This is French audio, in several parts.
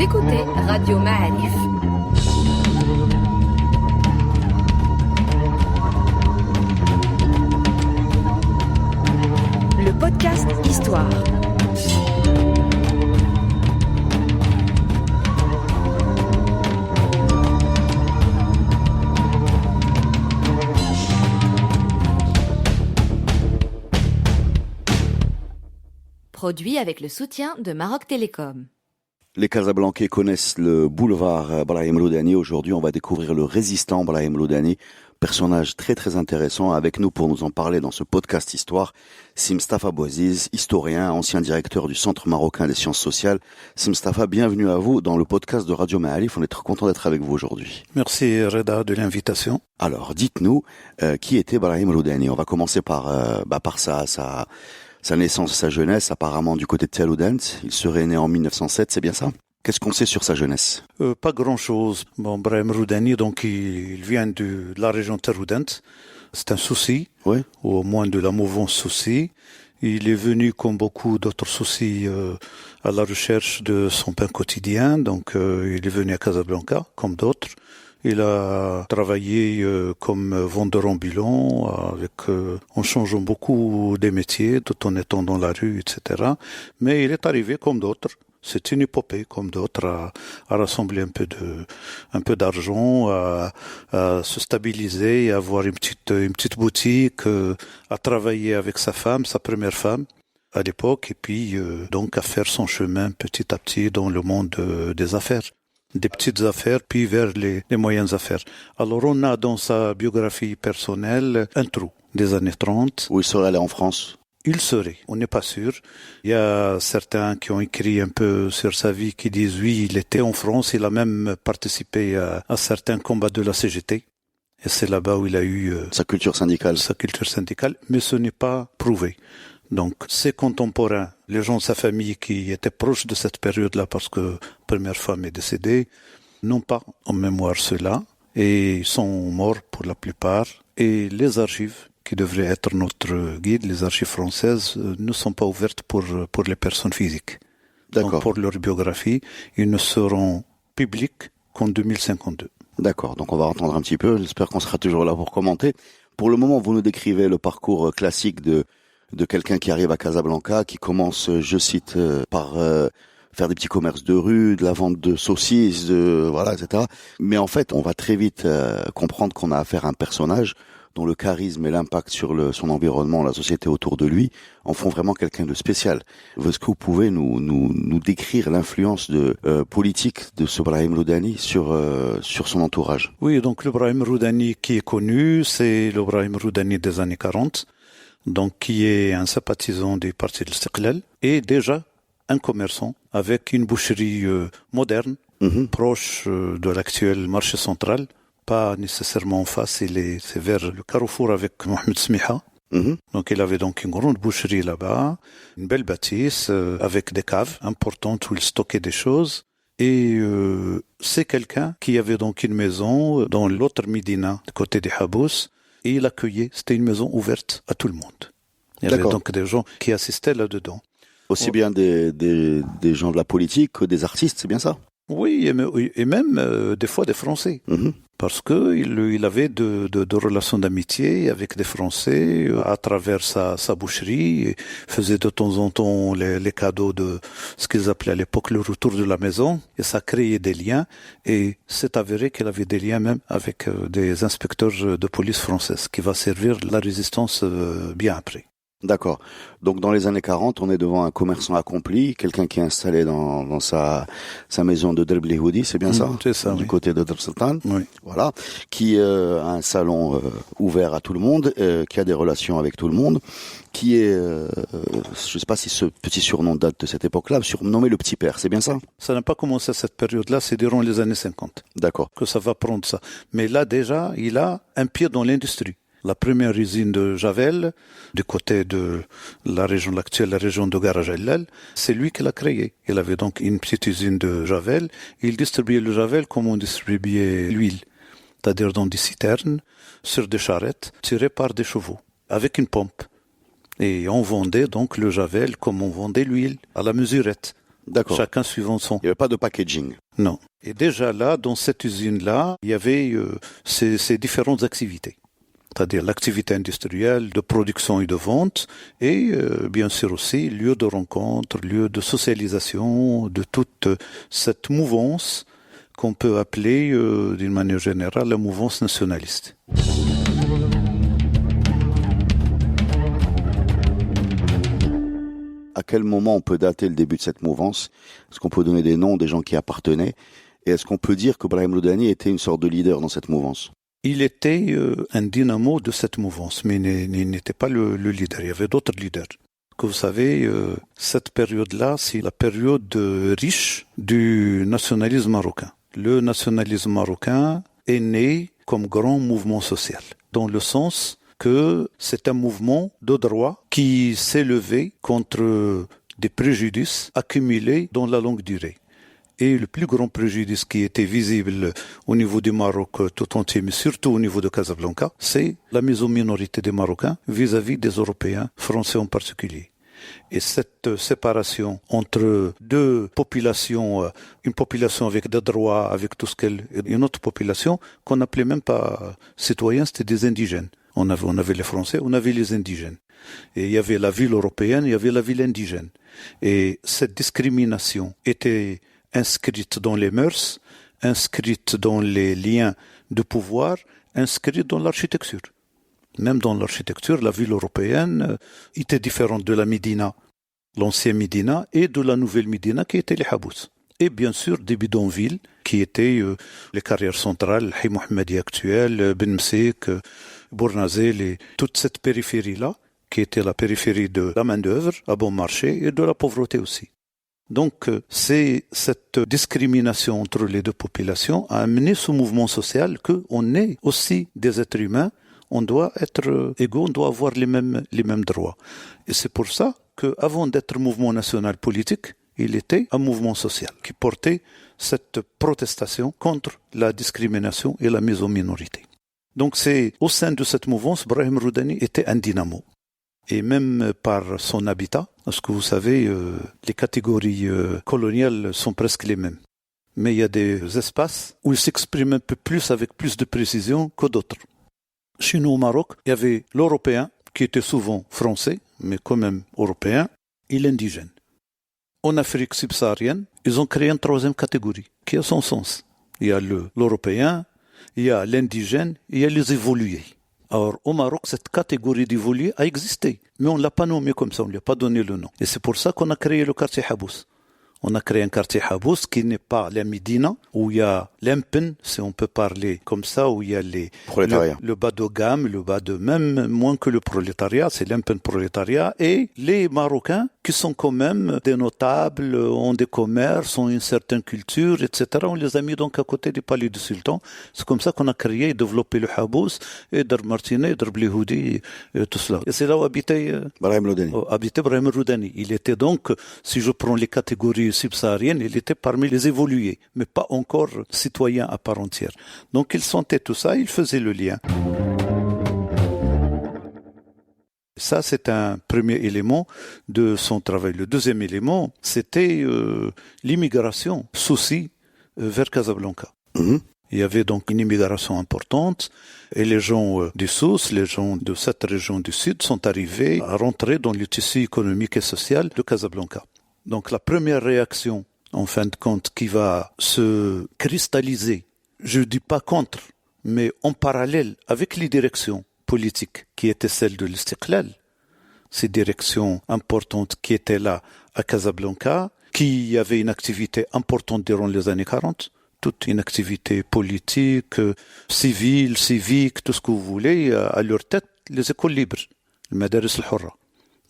écoutez Radio Ma'arif. Le podcast Histoire. Produit avec le soutien de Maroc Télécom. Les Casablancais connaissent le boulevard Brahim Loudani. Aujourd'hui, on va découvrir le résistant Brahim Loudani, personnage très très intéressant. Avec nous pour nous en parler dans ce podcast Histoire, Si Mstafa Bouaziz, historien, ancien directeur du Centre marocain des sciences sociales. Si Mstafa, bienvenue à vous dans le podcast de Radio Ma'arif. On est très content d'être avec vous aujourd'hui. Merci Reda de l'invitation. Alors, dites-nous, qui était Brahim Loudani? On va commencer par sa naissance, sa jeunesse, apparemment du côté de Taloudant. Il serait né en 1907, c'est bien ça? Qu'est-ce qu'on sait sur sa jeunesse? Pas grand-chose. Bon, Brahim Loudani, donc il vient de la région de Taloudant. C'est un souci, oui, ou au moins de la mouvance souci. Il est venu, comme beaucoup d'autres soucis, à la recherche de son pain quotidien. Donc, il est venu à Casablanca, comme d'autres. Il a travaillé comme vendeur ambulant, en changeant beaucoup des métiers, tout en étant dans la rue, etc. Mais il est arrivé comme d'autres. C'est une épopée comme d'autres à rassembler un peu d'argent, à se stabiliser, à avoir une petite boutique, à travailler avec sa première femme à l'époque, et puis donc à faire son chemin petit à petit dans le monde des affaires. Des petites affaires, puis vers les moyennes affaires. Alors, on a dans sa biographie personnelle un trou des années 30. Où il serait allé en France? Il serait, on n'est pas sûr. Il y a certains qui ont écrit un peu sur sa vie qui disent oui, il était en France, il a même participé à certains combats de la CGT. Et c'est là-bas où il a eu sa culture syndicale, mais ce n'est pas prouvé. Donc, ses contemporains, les gens de sa famille qui étaient proches de cette période-là parce que première femme est décédée, n'ont pas en mémoire cela et sont morts pour la plupart. Et les archives, qui devraient être notre guide, les archives françaises, ne sont pas ouvertes pour les personnes physiques. D'accord. Donc, pour leur biographie, ils ne seront publics qu'en 2052. D'accord, donc on va entendre un petit peu, j'espère qu'on sera toujours là pour commenter. Pour le moment, vous nous décrivez le parcours classique de quelqu'un qui arrive à Casablanca, qui commence, je cite, par faire des petits commerces de rue, de la vente de saucisses, voilà, etc. Mais en fait, on va très vite comprendre qu'on a affaire à un personnage dont le charisme et l'impact sur son environnement, la société autour de lui, en font vraiment quelqu'un de spécial. Est-ce que vous pouvez nous décrire l'influence politique de ce Brahim Loudani sur son entourage? Oui, donc le Brahim Loudani qui est connu, c'est le Brahim Loudani des années 40. Donc qui est un sympathisant du parti de l'Istiqlal et déjà un commerçant avec une boucherie moderne, proche de l'actuel marché central, pas nécessairement en face, c'est vers le carrefour avec Mohamed Smiha. Donc il avait donc une grande boucherie là-bas, une belle bâtisse avec des caves importantes où il stockait des choses. Et c'est quelqu'un qui avait donc une maison dans l'autre Médina, du côté des Habous. Et il accueillait, c'était une maison ouverte à tout le monde. Il y avait donc des gens qui assistaient là-dedans. Aussi bien des gens de la politique que des artistes, c'est bien ça? Oui, et même des fois des Français. Parce qu'il avait de relations d'amitié avec des Français à travers sa boucherie. Il faisait de temps en temps les cadeaux de ce qu'ils appelaient à l'époque le retour de la maison. Et ça créait des liens. Et c'est avéré qu'il avait des liens même avec des inspecteurs de police françaises qui va servir la résistance bien après. D'accord. Donc dans les années 40, on est devant un commerçant accompli, quelqu'un qui est installé dans sa maison de Derb Lehoudi, c'est bien ça? C'est ça, du côté de Derb Sultan. Oui. Voilà. Qui a un salon ouvert à tout le monde, qui a des relations avec tout le monde, qui est, je sais pas si ce petit surnom date de cette époque-là, surnommé le Petit Père, c'est bien ça? Ça n'a pas commencé à cette période-là, c'est durant les années 50. D'accord. Que ça va prendre ça. Mais là déjà, il a un pied dans l'industrie. La première usine de Javel, du côté de la région actuelle, la région de Garajellal, c'est lui qui l'a créée. Il avait donc une petite usine de Javel. Il distribuait le Javel comme on distribuait l'huile, c'est-à-dire dans des citernes, sur des charrettes, tirées par des chevaux, avec une pompe. Et on vendait donc le Javel comme on vendait l'huile, à la mesurette. D'accord. Chacun suivant son. Il n'y avait pas de packaging. Non. Et déjà là, dans cette usine-là, il y avait ces différentes activités. C'est-à-dire l'activité industrielle de production et de vente, et bien sûr aussi lieu de rencontre, lieu de socialisation, de toute cette mouvance qu'on peut appeler d'une manière générale la mouvance nationaliste. À quel moment on peut dater le début de cette mouvance? Est-ce qu'on peut donner des noms des gens qui appartenaient? Et est-ce qu'on peut dire que Brahim Roudani était une sorte de leader dans cette mouvance? Il était un dynamo de cette mouvance, mais il n'était pas le leader. Il y avait d'autres leaders. Que vous savez, cette période-là, c'est la période riche du nationalisme marocain. Le nationalisme marocain est né comme grand mouvement social, dans le sens que c'est un mouvement de droit qui s'est levé contre des préjudices accumulés dans la longue durée. Et le plus grand préjudice qui était visible au niveau du Maroc tout entier, mais surtout au niveau de Casablanca, c'est la mise aux minorités des Marocains vis-à-vis des Européens, français en particulier. Et cette séparation entre deux populations, une population avec des droits, avec tout ce qu'elle, et une autre population qu'on n'appelait même pas citoyens, c'était des indigènes. On avait les Français, on avait les indigènes. Et il y avait la ville européenne, il y avait la ville indigène. Et cette discrimination était inscrite dans les mœurs, inscrite dans les liens de pouvoir, inscrite dans l'architecture. Même dans l'architecture, la ville européenne était différente de la Médina, l'ancienne Médina, et de la nouvelle Médina qui était les Habous. Et bien sûr des bidonvilles qui étaient les carrières centrales, Hay Mohammadi actuel, Ben Msik, Bournazel, toute cette périphérie-là, qui était la périphérie de la main-d'œuvre à bon marché et de la pauvreté aussi. Donc, c'est cette discrimination entre les deux populations a amené ce mouvement social qu'on est aussi des êtres humains, on doit être égaux, on doit avoir les mêmes droits. Et c'est pour ça qu'avant d'être mouvement national politique, il était un mouvement social qui portait cette protestation contre la discrimination et la mise aux minorités. Donc c'est au sein de cette mouvance, Brahim Roudani était un dynamo. Et même par son habitat, parce que vous savez, les catégories coloniales sont presque les mêmes. Mais il y a des espaces où il s'exprime un peu plus, avec plus de précision que d'autres. Chez nous au Maroc, il y avait l'Européen, qui était souvent français, mais quand même européen, et l'indigène. En Afrique subsaharienne, ils ont créé une troisième catégorie, qui a son sens. Il y a l'Européen, il y a l'indigène, il y a les évolués. Alors, au Maroc, cette catégorie d'évolués a existé, mais on ne l'a pas nommé comme ça, on ne lui a pas donné le nom. Et c'est pour ça qu'on a créé le quartier Habous. On a créé un quartier Habous qui n'est pas la Médina, où il y a l'Empen, si on peut parler comme ça, où il y a le bas de gamme, le bas de même moins que le prolétariat, c'est l'Empen prolétariat, et les Marocains qui sont quand même des notables, ont des commerces, ont une certaine culture, etc. On les a mis donc à côté du palais du sultan. C'est comme ça qu'on a créé et développé le Habous, et Dar Martinet, Dar Blihoudi, et tout cela. Et c'est là où habitait Brahim Roudani. Il était donc, si je prends les catégories subsahariennes, il était parmi les évolués, mais pas encore citoyen à part entière. Donc il sentait tout ça, il faisait le lien. Ça, c'est un premier élément de son travail. Le deuxième élément, c'était l'immigration, Souci, vers Casablanca. Mmh. Il y avait donc une immigration importante et les gens du Sousse, les gens de cette région du Sud sont arrivés à rentrer dans le tissu économique et social de Casablanca. Donc la première réaction, en fin de compte, qui va se cristalliser, je ne dis pas contre, mais en parallèle avec les directions politiques qui étaient celles de l'Istiqlal, ces directions importantes qui étaient là à Casablanca, qui avaient une activité importante durant les années 40, toute une activité politique, civile, civique, tout ce que vous voulez, à leur tête, les écoles libres, le Madaris al-Hurra.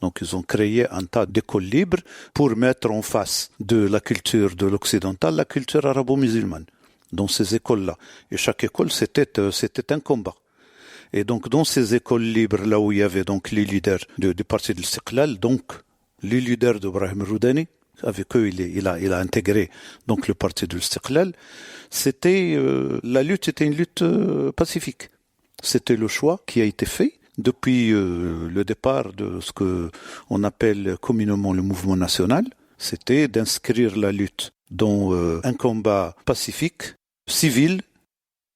Donc ils ont créé un tas d'écoles libres pour mettre en face de la culture de l'occidental la culture arabo-musulmane dans ces écoles-là. Et chaque école, c'était un combat. Et donc dans ces écoles libres, là où il y avait donc les leaders du parti de l'Istiqlal, donc les leaders de Brahim Roudani, avec eux il a intégré donc le parti de l'Istiqlal, la lutte était une lutte pacifique. C'était le choix qui a été fait depuis le départ de ce que on appelle communément le mouvement national, c'était d'inscrire la lutte dans un combat pacifique, civil,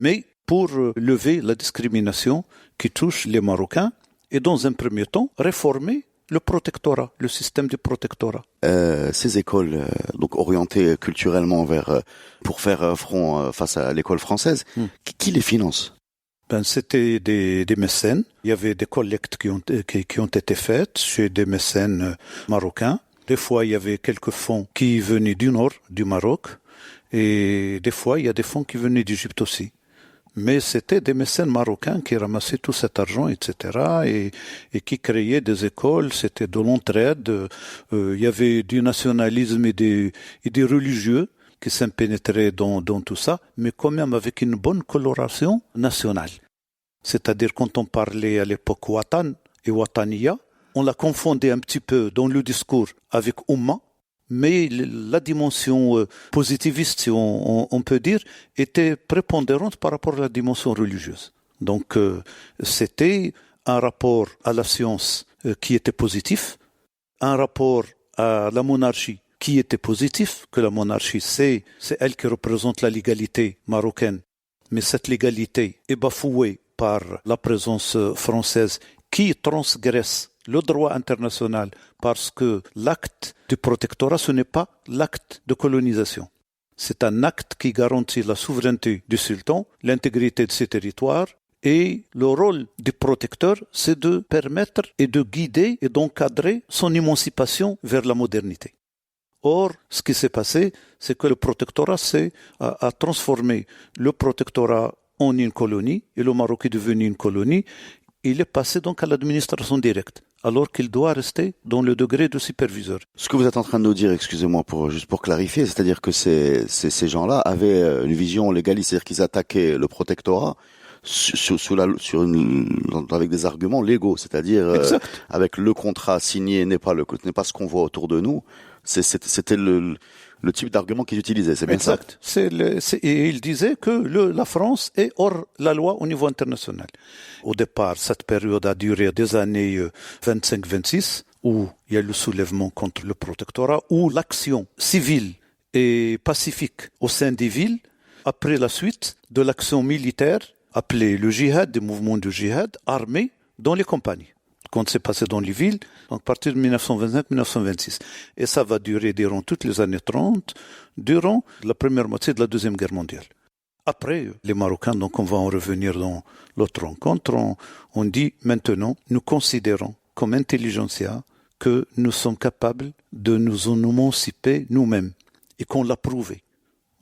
mais pour lever la discrimination qui touche les Marocains et dans un premier temps, réformer le protectorat, le système du protectorat. Ces écoles donc orientées culturellement vers pour faire front face à l'école française, qui les finance? C'était des mécènes. Il y avait des collectes qui ont été faites chez des mécènes marocains. Des fois, il y avait quelques fonds qui venaient du nord du Maroc et des fois, il y a des fonds qui venaient d'Égypte aussi. Mais c'était des mécènes marocains qui ramassaient tout cet argent, etc. et qui créaient des écoles. C'était de l'entraide. Il y avait du nationalisme et des religieux qui s'impénétraient dans tout ça, mais quand même avec une bonne coloration nationale. C'est-à-dire quand on parlait à l'époque Watan et Wataniya, on la confondait un petit peu dans le discours avec Umma, mais la dimension positiviste, si on peut dire, était prépondérante par rapport à la dimension religieuse. Donc c'était un rapport à la science qui était positif, un rapport à la monarchie qui était positif, que la monarchie, c'est elle qui représente la légalité marocaine. Mais cette légalité est bafouée par la présence française qui transgresse le droit international parce que l'acte du protectorat, ce n'est pas l'acte de colonisation. C'est un acte qui garantit la souveraineté du sultan, l'intégrité de ses territoires, et le rôle du protecteur, c'est de permettre et de guider et d'encadrer son émancipation vers la modernité. Or, ce qui s'est passé, c'est que le protectorat a transformé le protectorat en une colonie, et le Maroc est devenu une colonie. Il est passé donc à l'administration directe, alors qu'il doit rester dans le degré de superviseur. Ce que vous êtes en train de nous dire, excusez-moi, juste pour clarifier, c'est-à-dire que ces gens-là avaient une vision légaliste, c'est-à-dire qu'ils attaquaient le protectorat avec des arguments légaux, c'est-à-dire avec le contrat signé n'est pas ce qu'on voit autour de nous. C'était le type d'argument qu'ils utilisaient, c'est bien exact. Ça. Et il disait que la France est hors la loi au niveau international. Au départ, cette période a duré des années 25-26, où il y a le soulèvement contre le protectorat, où l'action civile et pacifique au sein des villes, après la suite de l'action militaire, appelée le djihad, des mouvements de djihad, armés dans les campagnes. Quand c'est passé dans les villes, donc à partir de 1925-1926. Et ça va durer durant toutes les années 30, durant la première moitié de la Deuxième Guerre mondiale. Après, les Marocains, donc on va en revenir dans l'autre rencontre, on dit maintenant, nous considérons comme intelligentsia que nous sommes capables de nous en émanciper nous-mêmes et qu'on l'a prouvé.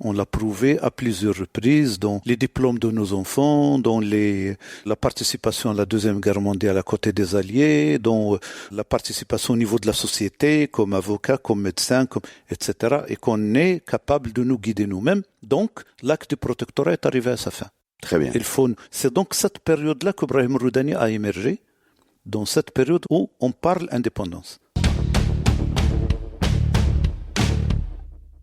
On l'a prouvé à plusieurs reprises dans les diplômes de nos enfants, dans la participation à la Deuxième Guerre mondiale à côté des Alliés, dans la participation au niveau de la société, comme avocat, comme médecin, etc. Et qu'on est capable de nous guider nous-mêmes. Donc, l'acte du protectorat est arrivé à sa fin. Très bien. C'est donc cette période-là que Brahim Roudani a émergé, dans cette période où on parle indépendance.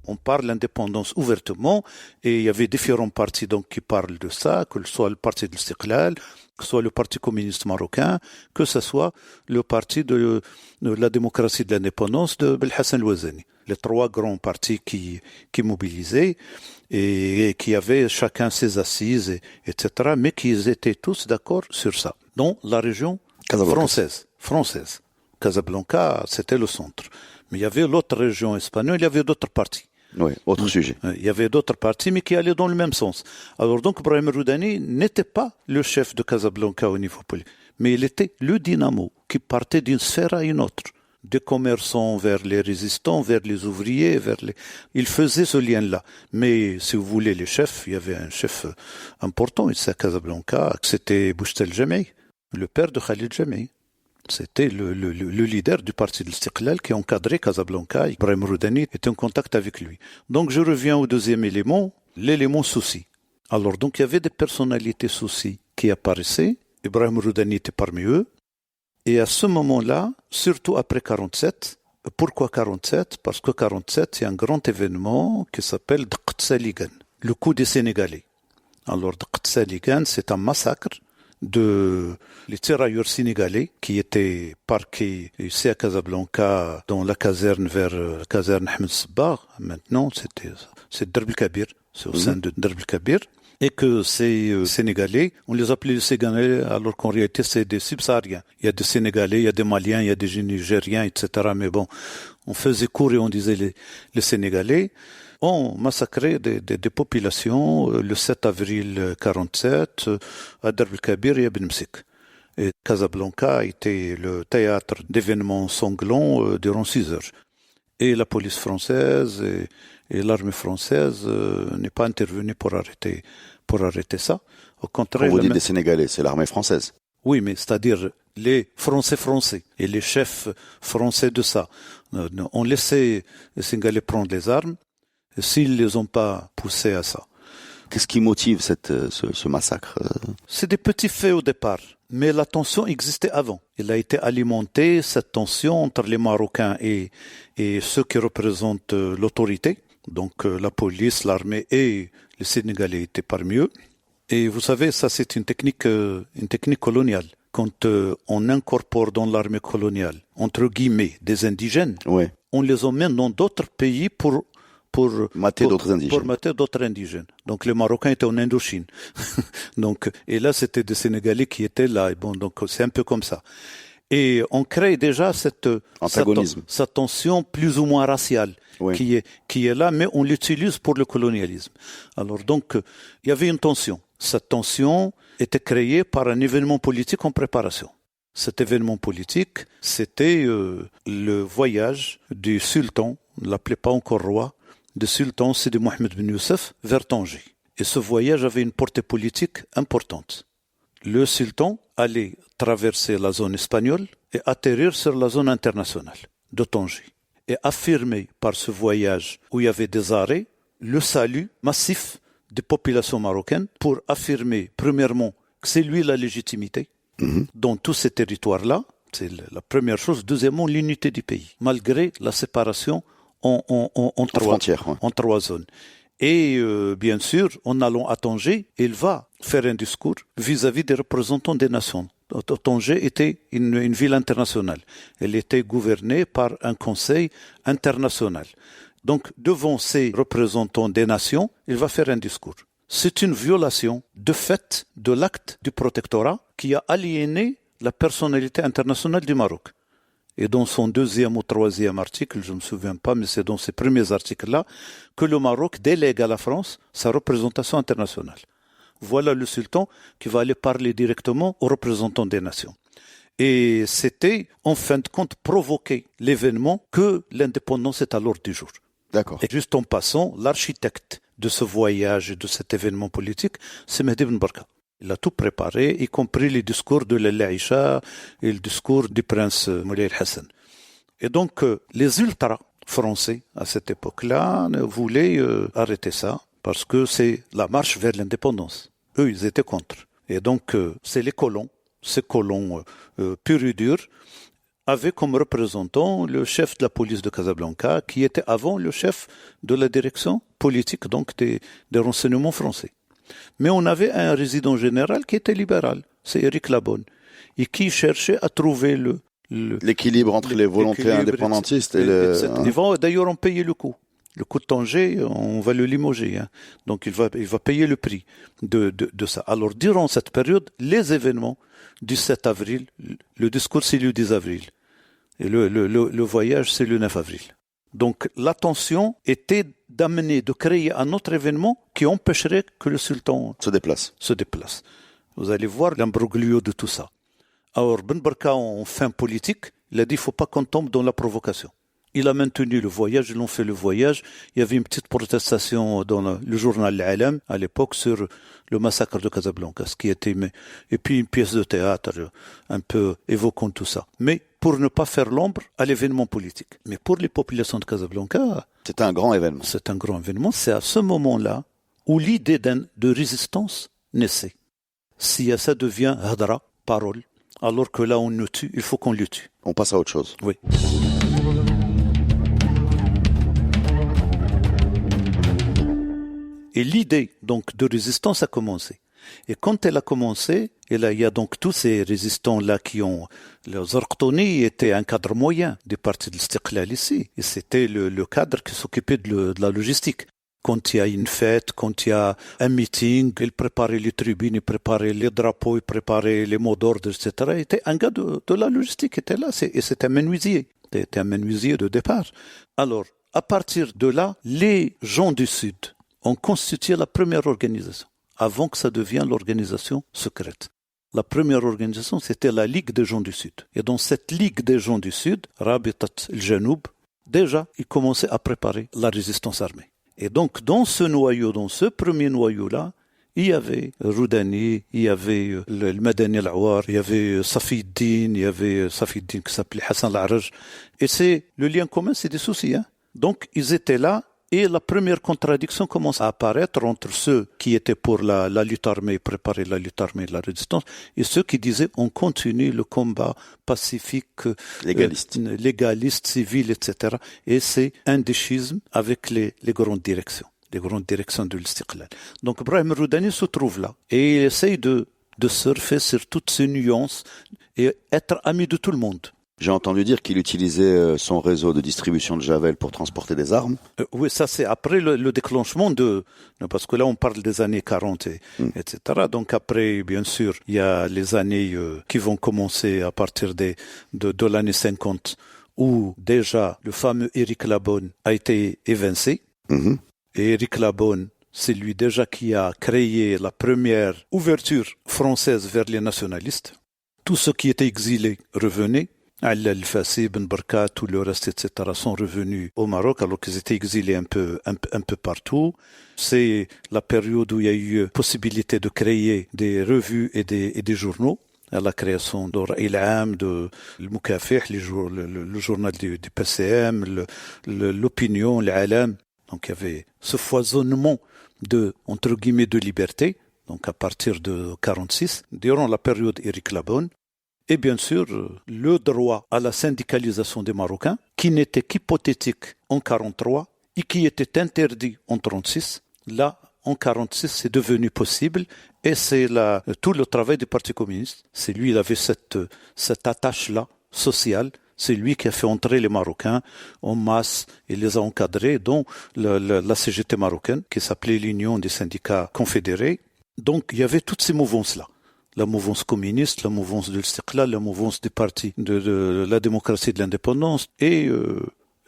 On parle d'indépendance ouvertement et il y avait différents partis donc qui parlent de ça, que ce soit le parti de l'Istiqlal, que ce soit le parti communiste marocain, que ce soit le parti de la démocratie de l'indépendance de Belhassan El-Ouazani. Les trois grands partis qui mobilisaient et qui avaient chacun ses assises, etc., mais qui étaient tous d'accord sur ça. Dans la région française. Casablanca, c'était le centre. Mais il y avait l'autre région espagnole, il y avait d'autres partis. Oui, autre sujet. Il y avait d'autres partis, mais qui allaient dans le même sens. Alors donc, Brahim Roudani n'était pas le chef de Casablanca au niveau politique, mais il était le dynamo qui partait d'une sphère à une autre. Des commerçants vers les résistants, vers les ouvriers, Il faisait ce lien-là. Mais si vous voulez, les chefs, il y avait un chef important ici à Casablanca, c'était Bouchtel Jamei, le père de Khalid Jamei. C'était le leader du parti de l'Istiqlal qui encadrait Casablanca. Brahim Roudani était en contact avec lui. Donc je reviens au deuxième élément, l'élément souci. Alors donc il y avait des personnalités soucis qui apparaissaient. Brahim Roudani était parmi eux. Et à ce moment-là, surtout après 47, pourquoi 47 ? Parce que 47, c'est un grand événement qui s'appelle Dqt Saligan, le coup des Sénégalais. Alors Dqt Saligan, c'est un massacre les tirailleurs sénégalais qui étaient parqués ici à Casablanca dans la caserne vers la caserne Ahmed Sebbar. Maintenant, c'est Derb el Kabir, c'est au sein de Derb el Kabir. Et que ces Sénégalais, on les appelait les Sénégalais alors qu'en réalité c'est des subsahariens. Il y a des Sénégalais, il y a des Maliens, il y a des Nigériens, etc. Mais bon, on faisait court et on disait les Sénégalais ont massacré des populations le 7 avril 47 à Derb el Kabir et à Ben Msik. Et Casablanca a été le théâtre d'événements sanglants durant 6 heures. Et la police française et l'armée française n'est pas intervenue pour arrêter ça. Au contraire, quand vous dites des Sénégalais, c'est l'armée française. Oui, mais c'est-à-dire les Français et les chefs français de ça ont laissé les Sénégalais prendre les armes s'ils les ont pas poussés à ça. Qu'est-ce qui motive ce massacre? C'est des petits faits au départ, mais la tension existait avant. Elle a été alimentée, cette tension, entre les Marocains et ceux qui représentent l'autorité. Donc la police, l'armée et les Sénégalais étaient parmi eux. Et vous savez, ça c'est une technique coloniale. Quand on incorpore dans l'armée coloniale, entre guillemets, des indigènes, ouais, on les emmène dans d'autres pays pour mater d'autres indigènes. Donc les Marocains étaient en Indochine. Donc, et là c'était des Sénégalais qui étaient là. Et bon, donc c'est un peu comme ça. Et on crée déjà cette tension plus ou moins raciale, oui, qui est là, mais on l'utilise pour le colonialisme. Alors donc, il y avait une tension. Cette tension était créée par un événement politique en préparation. Cet événement politique, c'était le voyage du sultan, on ne l'appelait pas encore roi, du sultan Sidi Mohamed Ben Youssef vers Tanger. Et ce voyage avait une portée politique importante. Le sultan allait traverser la zone espagnole et atterrir sur la zone internationale de Tanger. Et affirmer par ce voyage où il y avait des arrêts le salut massif des populations marocaines pour affirmer premièrement que c'est lui la légitimité dans tous ces territoires-là. C'est la première chose. Deuxièmement, l'unité du pays, malgré la séparation en trois zones. Et bien sûr, en allant à Tanger, il va faire un discours vis-à-vis des représentants des nations. Tanger était une ville internationale. Elle était gouvernée par un conseil international. Donc, devant ces représentants des nations, il va faire un discours. C'est une violation de fait de l'acte du protectorat qui a aliéné la personnalité internationale du Maroc. Et dans son 2e ou 3e article, je ne me souviens pas, mais c'est dans ces premiers articles-là, que le Maroc délègue à la France sa représentation internationale. Voilà le sultan qui va aller parler directement aux représentants des nations. Et c'était, en fin de compte, provoquer l'événement que l'indépendance est à l'ordre du jour. D'accord. Et juste en passant, l'architecte de ce voyage et de cet événement politique, c'est Mehdi Ben Barka. Il a tout préparé, y compris les discours de Lalla Aïcha et le discours du prince Moulay Hassan. Et donc, les ultras français, à cette époque-là, voulaient arrêter ça, parce que c'est la marche vers l'indépendance. Eux, ils étaient contre. Et donc, c'est les colons, ces colons purs et durs, avaient comme représentant le chef de la police de Casablanca, qui était avant le chef de la direction politique, donc des renseignements français. Mais on avait un résident général qui était libéral, c'est Éric Labonne, et qui cherchait à trouver l'équilibre entre les volontés indépendantistes et Ils vont d'ailleurs en payer le coût. Le coût de Tanger, on va le limoger. Hein. Donc il va payer le prix de ça. Alors durant cette période, les événements du 7 avril, le discours c'est le 10 avril. Et le voyage c'est le 9 avril. Donc l'attention était de créer un autre événement qui empêcherait que le sultan se déplace. Vous allez voir l'imbroglio de tout ça. Alors Ben Barka, en fin politique, il a dit il ne faut pas qu'on tombe dans la provocation. Il a maintenu le voyage, ils ont fait le voyage. Il y avait une petite protestation dans le journal L'Alam à l'époque sur le massacre de Casablanca, ce qui était, et puis une pièce de théâtre un peu évoquant tout ça. Mais pour ne pas faire l'ombre à l'événement politique. Mais pour les populations de Casablanca, c'est un grand événement. C'est un grand événement. C'est à ce moment-là où l'idée de résistance naissait. Si ça devient hadra, parole, alors que là on nous tue, il faut qu'on le tue. On passe à autre chose. Oui. Et l'idée donc de résistance a commencé. Et quand elle a commencé, et là, il y a donc tous ces résistants-là qui ont... Le Zarqtouni était un cadre moyen des partis de l'Istiqlal ici. Et c'était le cadre qui s'occupait de la logistique. Quand il y a une fête, quand il y a un meeting, il préparait les tribunes, il préparait les drapeaux, il préparait les mots d'ordre, etc. Il était un gars de la logistique qui était là. Et c'était un menuisier. C'était un menuisier de départ. Alors, à partir de là, les gens du Sud ont constitué la première organisation, avant que ça devienne l'organisation secrète. La première organisation, c'était la Ligue des gens du Sud. Et dans cette Ligue des gens du Sud, Rabitat el-Janoub, déjà, ils commençaient à préparer la résistance armée. Et donc, dans ce noyau, dans ce premier noyau-là, il y avait Roudani, il y avait le Madani al-Awar, il y avait Safiuddin, il y avait Safiuddin qui s'appelait Hassan al-Araj. Et c'est, le lien commun, c'est des soucis, hein. Donc, ils étaient là. Et la première contradiction commence à apparaître entre ceux qui étaient pour la lutte armée, préparer la lutte armée de la résistance, et ceux qui disaient on continue le combat pacifique, légaliste, civil, etc. Et c'est un déchisme avec les grandes directions de l'Istiqlal. Donc Brahim Roudani se trouve là et il essaye de surfer sur toutes ces nuances et être ami de tout le monde. J'ai entendu dire qu'il utilisait son réseau de distribution de Javel pour transporter des armes. Oui, ça c'est après le déclenchement parce que là on parle des années 40, etc. Donc après, bien sûr, il y a les années qui vont commencer à partir de l'année 50, où déjà le fameux Éric Labonne a été évincé. Et Éric Labonne, c'est lui déjà qui a créé la première ouverture française vers les nationalistes. Tous ceux qui étaient exilés revenaient. Al-Fassi, Ben Barka, tout le reste, etc. sont revenus au Maroc alors qu'ils étaient exilés un peu partout. C'est la période où il y a eu possibilité de créer des revues et des journaux. À la création de Ra'il Am, de Al-Mukafih, le journal du PCM, l'opinion, l'Alam. Donc il y avait ce foisonnement entre guillemets, de liberté. Donc à partir de 46, durant la période Éric Labonne. Et bien sûr, le droit à la syndicalisation des Marocains, qui n'était qu'hypothétique en 43 et qui était interdit en 36. Là, en 46, c'est devenu possible et c'est tout le travail du Parti communiste. C'est lui, il avait cette attache-là sociale. C'est lui qui a fait entrer les Marocains en masse et les a encadrés, dont la CGT marocaine, qui s'appelait l'Union des syndicats confédérés. Donc, il y avait toutes ces mouvances-là. La mouvance communiste, la mouvance de l'Istiqlal, la mouvance des partis de la démocratie et de l'indépendance, et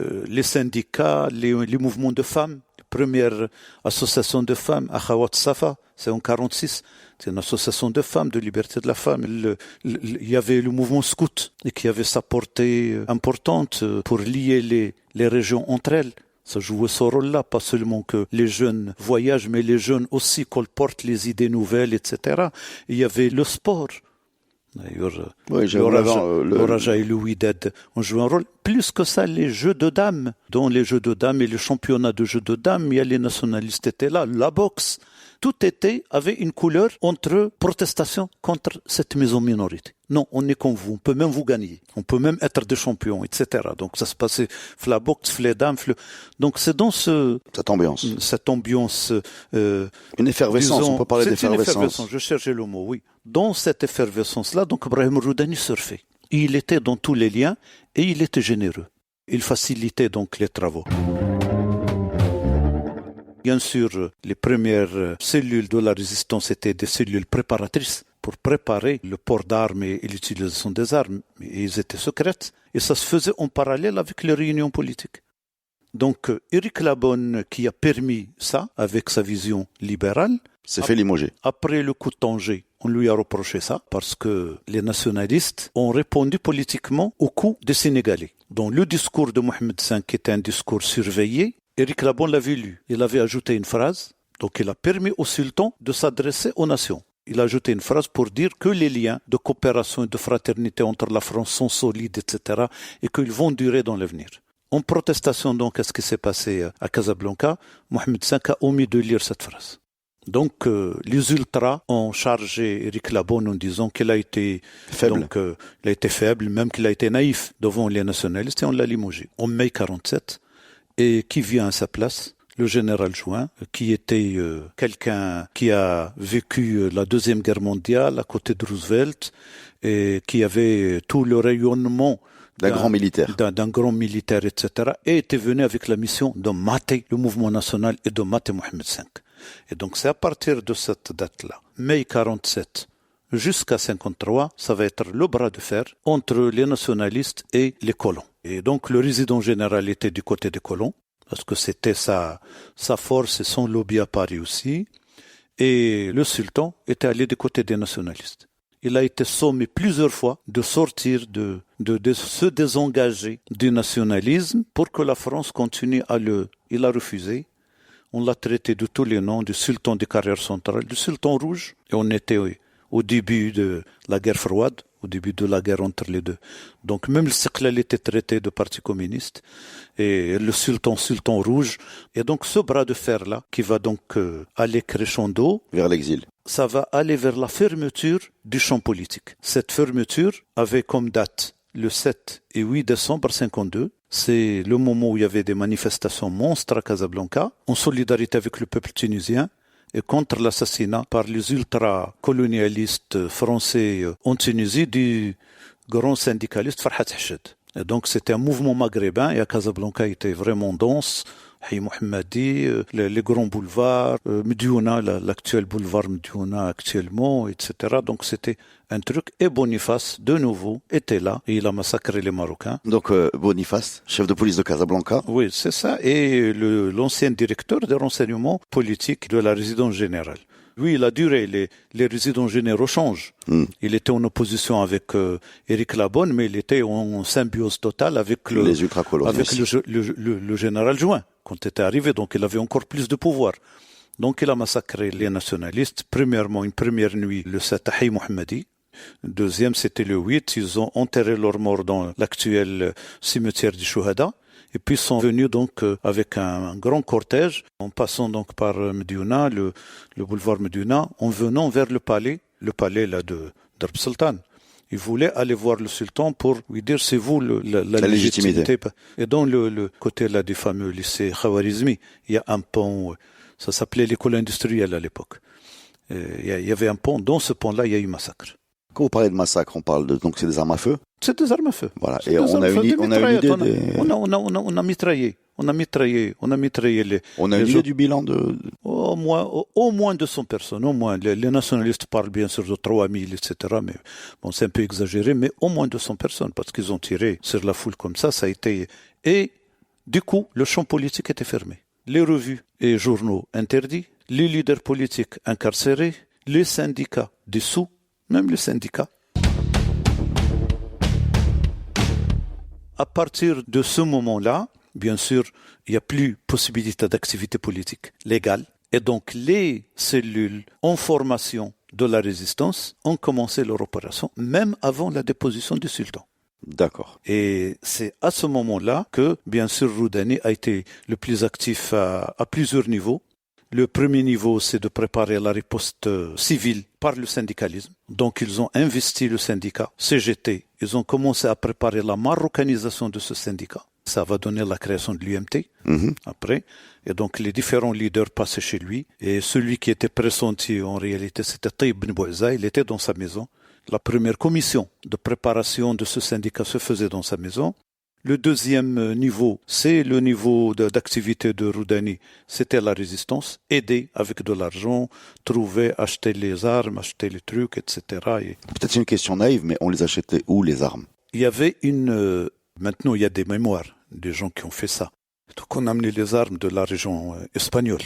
les syndicats, les mouvements de femmes. La première association de femmes, Akhawat Safa, c'est en 46. C'est une association de femmes, de liberté de la femme. Il y avait le mouvement scout, et qui avait sa portée importante pour lier les régions entre elles. Ça jouait ce rôle-là, pas seulement que les jeunes voyagent, mais les jeunes aussi colportent les idées nouvelles, etc. Et il y avait le sport. D'ailleurs, le Raja et le Wydad ont joué un rôle. Plus que ça, les jeux de dames. Dans les jeux de dames et les championnats de jeux de dames, il y a les nationalistes étaient là, la boxe. Tout avait une couleur entre protestation contre cette maison minorité. Non, on est comme vous, on peut même vous gagner, on peut même être des champions, etc. Donc ça se passait la boxe, les dames, donc c'est dans cette ambiance, une effervescence. Disons, on peut parler d'effervescence. Je cherchais le mot, oui. Dans cette effervescence-là, donc Brahim Roudani surfait. Il était dans tous les liens et il était généreux. Il facilitait donc les travaux. Bien sûr, les premières cellules de la résistance étaient des cellules préparatrices pour préparer le port d'armes et l'utilisation des armes. Et ils étaient secrètes. Et ça se faisait en parallèle avec les réunions politiques. Donc, Éric Labonne, qui a permis ça, avec sa vision libérale, s'est fait limoger. Après le coup de Tanger, on lui a reproché ça parce que les nationalistes ont répondu politiquement au coup des Sénégalais. Dans le discours de Mohamed V, qui était un discours surveillé, Éric Labonne l'avait lu. Il avait ajouté une phrase, donc il a permis au sultan de s'adresser aux nations. Il a ajouté une phrase pour dire que les liens de coopération et de fraternité entre la France sont solides, etc., et qu'ils vont durer dans l'avenir. En protestation donc à ce qui s'est passé à Casablanca, Mohamed V a omis de lire cette phrase. Donc les ultras ont chargé Éric Labonne en disant qu'il a été faible. Donc, il a été faible, même qu'il a été naïf devant les nationalistes, et on l'a limogé. En mai 47, et qui vient à sa place? le général Juin, qui était quelqu'un qui a vécu la Deuxième Guerre mondiale à côté de Roosevelt et qui avait tout le rayonnement d'un grand militaire, etc., et était venu avec la mission de mater le mouvement national et de mater Mohamed V. Et donc c'est à partir de cette date-là, mai 47, jusqu'à 53, ça va être le bras de fer entre les nationalistes et les colons. Et donc le résident général était du côté des colons, parce que c'était sa force et son lobby à Paris aussi, et le sultan était allé du côté des nationalistes. Il a été sommé plusieurs fois de sortir, de se désengager du nationalisme pour que la France continue Il a refusé. On l'a traité de tous les noms, du sultan des carrières centrales, du sultan rouge. Et on était au début de la guerre froide, au début de la guerre entre les deux. Donc même le Istiqlal était traité de parti communiste. Et le sultan rouge. Et donc ce bras de fer-là, qui va donc aller crescendo vers l'exil, ça va aller vers la fermeture du champ politique. Cette fermeture avait comme date le 7 et 8 décembre 52. C'est le moment où il y avait des manifestations monstres à Casablanca, en solidarité avec le peuple tunisien et contre l'assassinat par les ultra-colonialistes français en Tunisie du grand syndicaliste Farhat Hachid. Et donc c'était un mouvement maghrébin et à Casablanca il était vraiment dense. Hay Mohammadi, les grands boulevards, Mediouna, l'actuel boulevard Mediouna actuellement, etc. Donc c'était un truc. Et Boniface, de nouveau, était là et il a massacré les Marocains. Donc Boniface, chef de police de Casablanca. Oui, c'est ça. Et l'ancien directeur des renseignements politiques de la résidence générale. Lui, il a duré. Les résidents généraux changent. Il était en opposition avec Éric Labonne, mais il était en symbiose totale avec les ultracolonialistes, avec le général Juin, quand il était arrivé. Donc, il avait encore plus de pouvoir. Donc, il a massacré les nationalistes. Premièrement, une première nuit, le 7 Hay Mohammadi. Deuxième, c'était le 8. Ils ont enterré leurs morts dans l'actuel cimetière du Chouhada. Et puis sont venus donc avec un grand cortège, en passant donc par Mediouna, le boulevard Mediouna, en venant vers le palais là de Darb Sultan. Ils voulaient aller voir le sultan pour lui dire c'est vous la légitimité. Et dans le côté là du fameux lycée Khawarizmi, il y a un pont, ça s'appelait l'école industrielle à l'époque. Il y avait un pont, dans ce pont-là il y a eu massacre. Quand vous parlez de massacre, on parle donc c'est des armes à feu. C'est des armes à feu. Voilà. Et on a une idée On a mitraillé. On a mitraillé les. On a une idée du bilan de. Au moins 200 personnes. Au moins. Les nationalistes parlent bien sûr de 3000, etc. Mais bon, c'est un peu exagéré, mais au moins 200 personnes parce qu'ils ont tiré sur la foule comme ça. Ça a été. Et du coup, le champ politique était fermé. Les revues et journaux interdits, les leaders politiques incarcérés, les syndicats dissous. Même le syndicat. À partir de ce moment-là, bien sûr, il n'y a plus possibilité d'activité politique légale. Et donc, les cellules en formation de la résistance ont commencé leur opération, même avant la déposition du sultan. D'accord. Et c'est à ce moment-là que, bien sûr, Roudani a été le plus actif à plusieurs niveaux. Le premier niveau, c'est de préparer la riposte civile par le syndicalisme. Donc, ils ont investi le syndicat CGT. Ils ont commencé à préparer la marocanisation de ce syndicat. Ça va donner la création de l'UMT après. Et donc, les différents leaders passaient chez lui. Et celui qui était pressenti, en réalité, c'était Taïb Ben Bouaza. Il était dans sa maison. La première commission de préparation de ce syndicat se faisait dans sa maison. Le deuxième niveau, c'est le niveau d'activité de Roudani. C'était la résistance, aider avec de l'argent, trouver, acheter les armes, acheter les trucs, etc. Et peut-être une question naïve, mais on les achetait où, les armes? Il y avait maintenant, il y a des mémoires des gens qui ont fait ça. Donc, on a amené les armes de la région espagnole.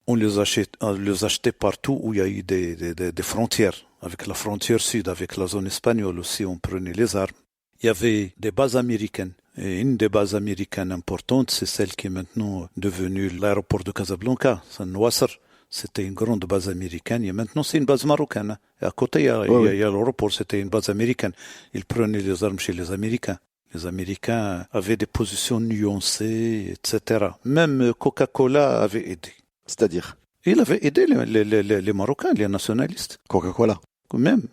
On les achetait partout où il y a eu des frontières. Avec la frontière sud, avec la zone espagnole aussi, on prenait les armes. Il y avait des bases américaines. Et une des bases américaines importantes, c'est celle qui est maintenant devenue l'aéroport de Casablanca, c'est Nouasser. C'était une grande base américaine. Et maintenant, c'est une base marocaine. Et à côté, il y a l'aéroport, c'était une base américaine. Ils prenaient les armes chez les Américains. Les Américains avaient des positions nuancées, etc. Même Coca-Cola avait aidé. C'est-à-dire? Il avait aidé les Marocains, les nationalistes. Coca-Cola? Même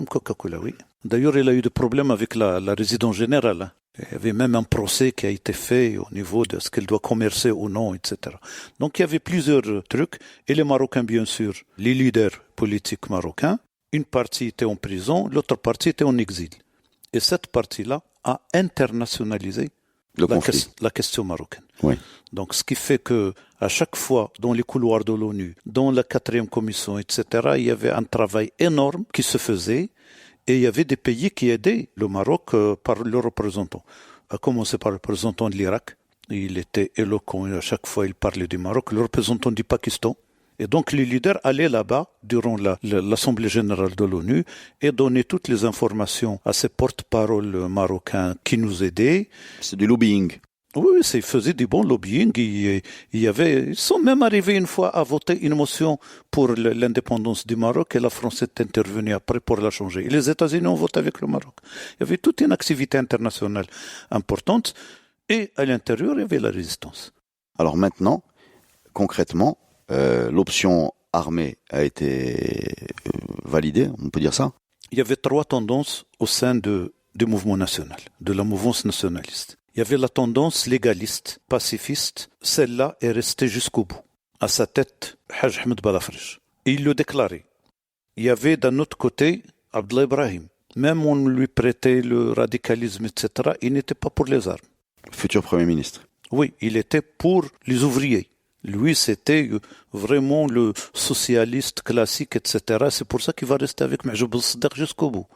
Coca-Cola, oui. D'ailleurs, il a eu des problèmes avec la résidence générale. Il y avait même un procès qui a été fait au niveau de ce qu'elle doit commercer ou non, etc. Donc il y avait plusieurs trucs. Et les Marocains, bien sûr, les leaders politiques marocains, une partie était en prison, l'autre partie était en exil. Et cette partie-là a internationalisé la question marocaine. Oui. Donc ce qui fait que à chaque fois, dans les couloirs de l'ONU, dans la 4e commission, etc., il y avait un travail énorme qui se faisait. Et il y avait des pays qui aidaient le Maroc par leurs représentants. À commencer par le représentant de l'Irak. Il était éloquent et à chaque fois il parlait du Maroc. Le représentant du Pakistan. Et donc les leaders allaient là-bas durant l'Assemblée générale de l'ONU et donnaient toutes les informations à ces porte-paroles marocains qui nous aidaient. C'est du lobbying. Oui, ils faisaient du bon lobbying. Ils sont même arrivés une fois à voter une motion pour l'indépendance du Maroc et la France est intervenue après pour la changer. Et les États-Unis ont voté avec le Maroc. Il y avait toute une activité internationale importante et à l'intérieur, il y avait la résistance. Alors maintenant, concrètement, l'option armée a été validée, on peut dire ça? Il y avait 3 tendances au sein du mouvement national, de la mouvance nationaliste. Il y avait la tendance légaliste, pacifiste. Celle-là est restée jusqu'au bout. À sa tête, Haj Ahmed Balafrij. Et il le déclarait. Il y avait d'un autre côté Abdallah Ibrahim. Même on lui prêtait le radicalisme, etc. Il n'était pas pour les armes. Futur Premier ministre. Oui, il était pour les ouvriers. Lui, c'était vraiment le socialiste classique, etc. C'est pour ça qu'il va rester avec Mahjoub al-Saddeq jusqu'au bout.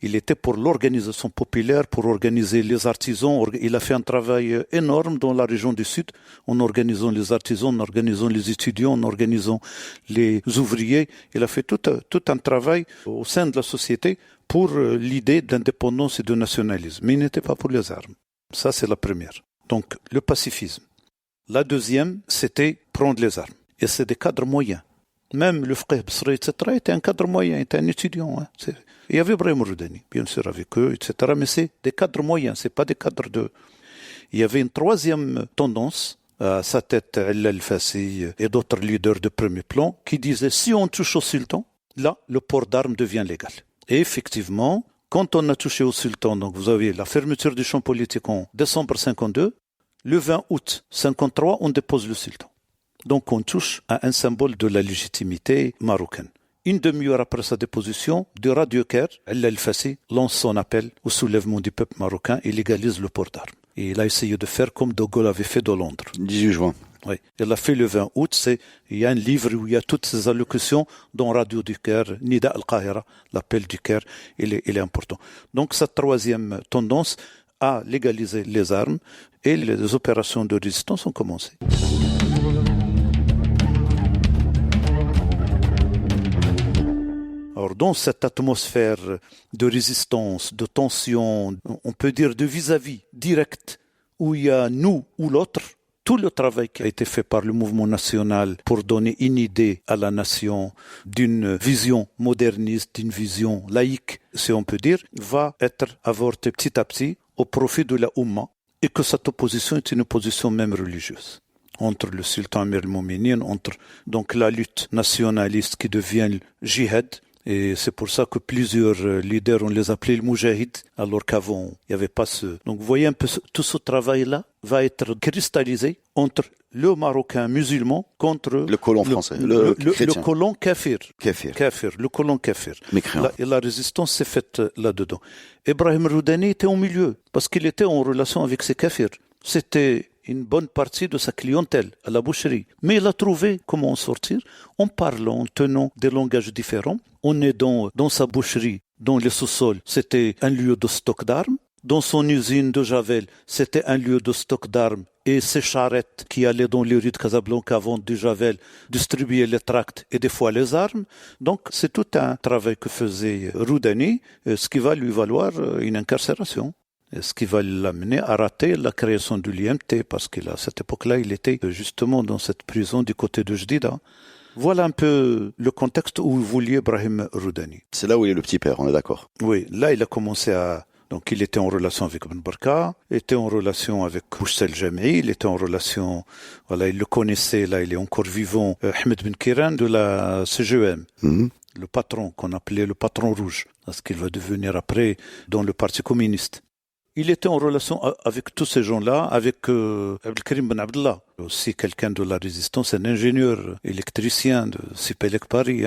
Il était pour l'organisation populaire, pour organiser les artisans. Il a fait un travail énorme dans la région du Sud, en organisant les artisans, en organisant les étudiants, en organisant les ouvriers. Il a fait tout un travail au sein de la société pour l'idée d'indépendance et de nationalisme. Mais il n'était pas pour les armes. Ça, c'est la première. Donc, le pacifisme. La deuxième, c'était prendre les armes. Et c'est des cadres moyens. Même le Fqih Bsri, etc., était un cadre moyen, était un étudiant. Il y avait Brahim Roudani, bien sûr, avec eux, etc., mais c'est des cadres moyens, c'est pas des cadres de... Il y avait une troisième tendance, à sa tête, Al-Fassi et d'autres leaders de premier plan, qui disaient, si on touche au sultan, là, le port d'armes devient légal. Et effectivement, quand on a touché au sultan, donc vous avez la fermeture du champ politique en décembre 52, le 20 août 53, on dépose le sultan. Donc on touche à un symbole de la légitimité marocaine. Une demi-heure après sa déposition, de Radio Caire, Al-Fassi lance son appel au soulèvement du peuple marocain et légalise le port d'armes. Et il a essayé de faire comme De Gaulle avait fait de Londres. 18 juin. Oui, il a fait le 20 août. Il y a un livre où il y a toutes ces allocutions dans Radio du Caire, Nida al-Qahira, l'appel du Caire, il est important. Donc cette troisième tendance à légaliser les armes et les opérations de résistance ont commencé. Alors, dans cette atmosphère de résistance, de tension, on peut dire de vis-à-vis direct, où il y a nous ou l'autre, tout le travail qui a été fait par le mouvement national pour donner une idée à la nation d'une vision moderniste, d'une vision laïque, si on peut dire, va être avorté petit à petit au profit de la Oumma, et que cette opposition est une opposition même religieuse. Entre le sultan Amir al-Mouminin, entre donc la lutte nationaliste qui devient le djihad, et c'est pour ça que plusieurs leaders, on les appelait le Moujahid, alors qu'avant, il n'y avait pas ce... Donc vous voyez un peu, tout ce travail-là va être cristallisé entre le Marocain musulman contre... Le colon français, le chrétien. Le colon kafir. Kafir. Le colon kafir. Mécréant. Et la résistance s'est faite là-dedans. Ibrahim Roudani était au milieu, parce qu'il était en relation avec ces kafirs. C'était une bonne partie de sa clientèle à la boucherie. Mais il a trouvé comment en sortir en parlant, en tenant des langages différents. On est dans sa boucherie, dans les sous-sols, c'était un lieu de stock d'armes. Dans son usine de Javel, c'était un lieu de stock d'armes. Et ces charrettes qui allaient dans les rues de Casablanca vendre du Javel, distribuaient les tracts et des fois les armes. Donc c'est tout un travail que faisait Roudani, ce qui va lui valoir une incarcération. Ce qui va l'amener à rater la création de l'IMT, parce qu'à cette époque-là, il était justement dans cette prison du côté de Jdida. Voilà un peu le contexte où vouliez Ibrahim Roudani. C'est là où il est le petit père, on est d'accord. Oui, là il a commencé à... Donc il était en relation avec Ibn Barka, il était en relation avec Bouchsel Jamei, il était en relation... Voilà, il le connaissait, là il est encore vivant, Ahmed Ben Kiran de la CGEM. Le patron qu'on appelait le patron rouge, parce qu'il va devenir après dans le Parti communiste. Il était en relation avec tous ces gens-là, avec Abdelkrim Ben Abdallah, aussi quelqu'un de la résistance, un ingénieur électricien de Sipelec Paris,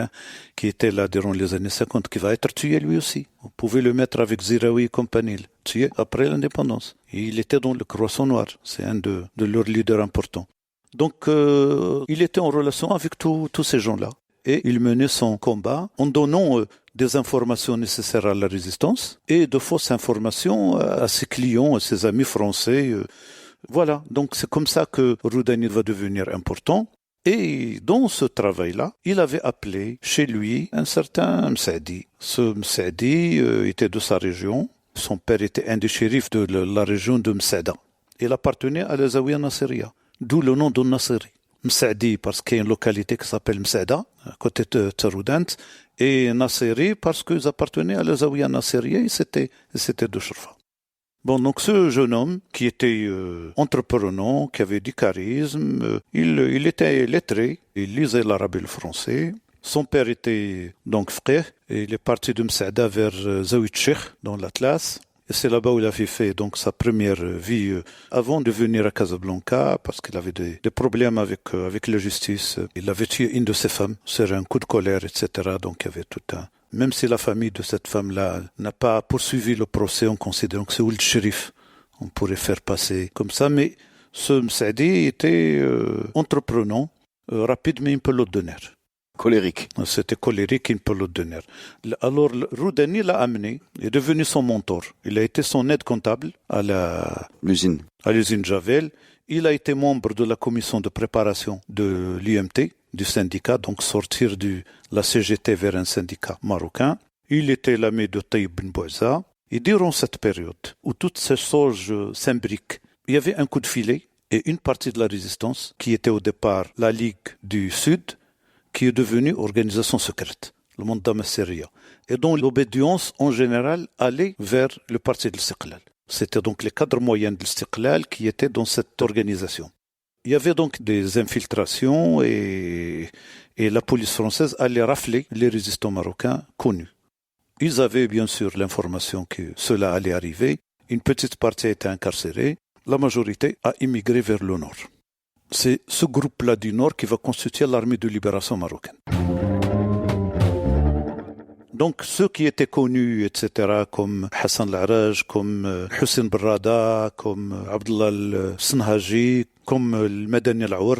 qui était là durant les années 50, qui va être tué lui aussi. Vous pouvez le mettre avec Ziraoui et compagnie, tué après l'indépendance. Et il était dans le Croissant Noir, c'est un de leurs leaders importants. Donc, il était en relation avec tous ces gens-là. Et il menait son combat en donnant des informations nécessaires à la résistance et de fausses informations à ses clients, à ses amis français. Voilà, donc c'est comme ça que Roudani va devenir important. Et dans ce travail-là, il avait appelé chez lui un certain Msaadi. Ce Msaadi était de sa région. Son père était un des shérifs de la région de Msaada. Il appartenait à la Zawiya Nasseria, d'où le nom de Nasseri. Msaadi parce qu'il y a une localité qui s'appelle Msaada, à côté de Taroudant, et Nasseri parce qu'ils appartenaient à la Zawiya Nasseria et c'était de Shurfa. Bon, donc ce jeune homme qui était entreprenant, qui avait du charisme, il était lettré, il lisait l'arabe et le français. Son père était donc frère et il est parti de Msaada vers Zawiya Sheikh dans l'Atlas. Et c'est là-bas où il avait fait donc sa première vie avant de venir à Casablanca parce qu'il avait des problèmes avec la justice. Il avait tué une de ses femmes sur un coup de colère, etc. Donc il y avait tout un... Même si la famille de cette femme-là n'a pas poursuivi le procès en considérant que c'est Ould Shérif, on pourrait faire passer comme ça. Mais ce Msaadi était entreprenant, rapide mais une pelote de nerfs. Colérique. C'était colérique, une pelote de nerfs. Alors, Roudani l'a amené, il est devenu son mentor. Il a été son aide comptable à l'usine Javel. Il a été membre de la commission de préparation de l'UMT, du syndicat, donc sortir de la CGT vers un syndicat marocain. Il était l'ami de Taïb Ben Bouaza. Et durant cette période où toutes ces choses s'imbriquent, il y avait un coup de filet et une partie de la résistance qui était au départ la Ligue du Sud, qui est devenue organisation secrète, le monde d'Amasseria, et dont l'obédience en général allait vers le parti de l'Istiqlal. C'était donc les cadres moyens de l'Istiqlal qui étaient dans cette organisation. Il y avait donc des infiltrations et la police française allait rafler les résistants marocains connus. Ils avaient bien sûr l'information que cela allait arriver. Une petite partie a été incarcérée, la majorité a immigré vers le nord. C'est ce groupe-là du Nord qui va constituer l'armée de libération marocaine. Donc, ceux qui étaient connus, etc., comme Hassan Al-Araj, comme Hussein Barrada, comme Abdullah Al-Sanhaji, comme Al-Madani Al-Aour,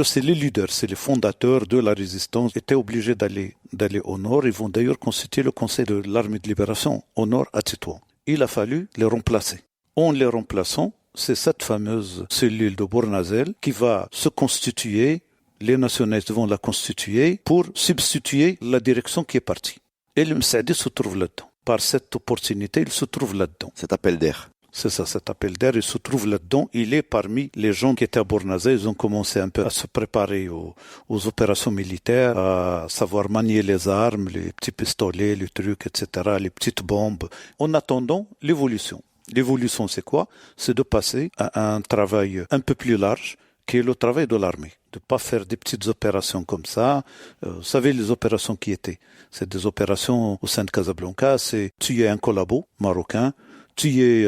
c'est les leaders, c'est les fondateurs de la résistance, étaient obligés d'aller au Nord. Ils vont d'ailleurs constituer le conseil de l'armée de libération au Nord à Tétouan. Il a fallu les remplacer. En les remplaçant, c'est cette fameuse cellule de Bournazel qui va se constituer, les nationalistes vont la constituer pour substituer la direction qui est partie. Et le Msaadi se trouve là-dedans. Par cette opportunité, il se trouve là-dedans. Cet appel d'air. C'est ça, cet appel d'air, il se trouve là-dedans. Il est parmi les gens qui étaient à Bournazel. Ils ont commencé un peu à se préparer aux opérations militaires, à savoir manier les armes, les petits pistolets, les trucs, etc., les petites bombes, en attendant l'évolution. L'évolution, c'est quoi? C'est de passer à un travail un peu plus large, qui est le travail de l'armée. De ne pas faire des petites opérations comme ça. Vous savez, les opérations qui étaient, c'est des opérations au sein de Casablanca, c'est tuer un collabo marocain, tuer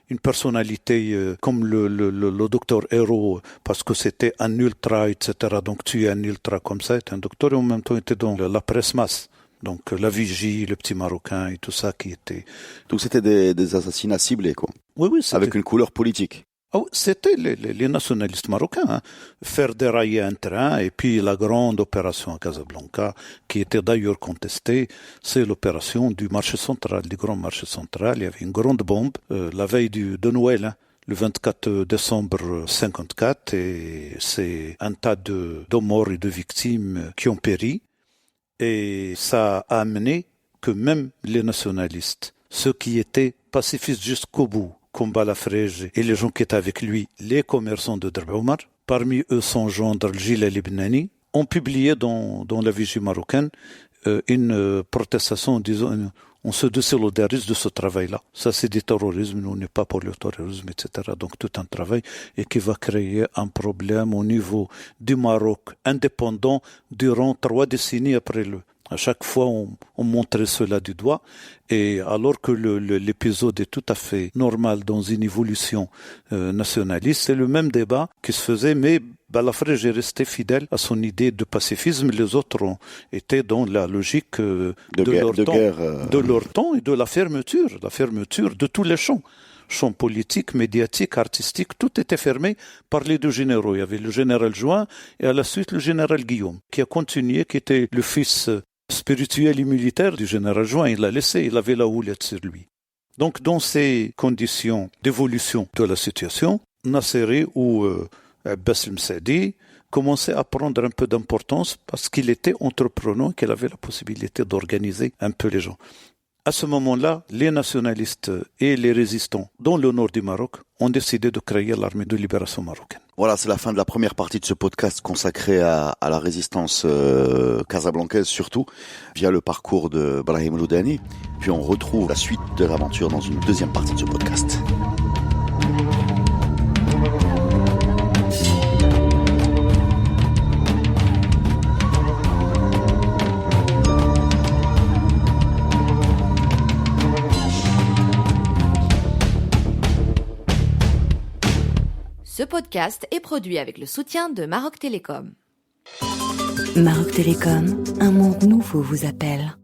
une personnalité comme le docteur Hérault, parce que c'était un ultra, etc. Donc tuer un ultra comme ça, était un docteur et en même temps était dans la presse masse. Donc la Vigie, le petit Marocain et tout ça qui était... Donc c'était des assassinats ciblés, quoi. Oui, c'était... Avec une couleur politique. Oh, c'était les nationalistes marocains, faire dérailler un train et puis la grande opération à Casablanca, qui était d'ailleurs contestée, c'est l'opération du marché central, du grand marché central. Il y avait une grande bombe la veille de Noël, le 24 décembre 1954, et c'est un tas de morts et de victimes qui ont péri. Et ça a amené que même les nationalistes, ceux qui étaient pacifistes jusqu'au bout, comme Balafrej et les gens qui étaient avec lui, les commerçants de Drb Omar, parmi eux son gendre Gilles Libnani, ont publié dans la Vigie marocaine une protestation en disant on se désolidarise de ce travail-là. Ça, c'est du terrorisme, nous, on n'est pas pour le terrorisme, etc. Donc, tout un travail et qui va créer un problème au niveau du Maroc indépendant durant 3 décennies après À chaque fois, on montrait cela du doigt. Et alors que l'épisode est tout à fait normal dans une évolution nationaliste, c'est le même débat qui se faisait, mais Balafré est resté fidèle à son idée de pacifisme. Les autres ont été dans la logique de leur temps et de la fermeture de tous les champs politiques, médiatiques, artistiques, tout était fermé par les deux généraux. Il y avait le général Juin et à la suite le général Guillaume, qui a continué, qui était le fils spirituel et militaire du général Juin. Il l'a laissé, il avait la houlette sur lui. Donc, dans ces conditions d'évolution de la situation, Nasseri ou Abbas el-Msaadi commençait à prendre un peu d'importance parce qu'il était entreprenant, qu'il avait la possibilité d'organiser un peu les gens. À ce moment-là, les nationalistes et les résistants dans le nord du Maroc ont décidé de créer l'armée de libération marocaine. Voilà, c'est la fin de la première partie de ce podcast consacré à la résistance casablancaise, surtout via le parcours de Brahim Loudani. Puis on retrouve la suite de l'aventure dans une deuxième partie de ce podcast. Ce podcast est produit avec le soutien de Maroc Télécom. Maroc Télécom, un monde nouveau vous appelle.